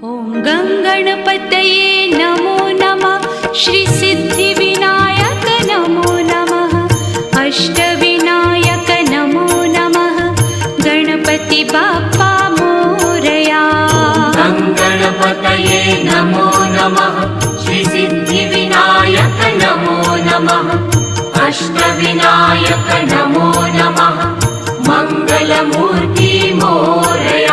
ॐ गङ्गणपतये नमो नमः। श्रीसिद्धिविनायक नमो नमः। अष्टविनायक नमो नमः। गणपति बाप्पा मोरया। गणपतये नमो नमः। श्रीसिद्धिविनायक नमो नमः। अष्टविनायक नमो नमः। मङ्गलमूर्ति मोरया।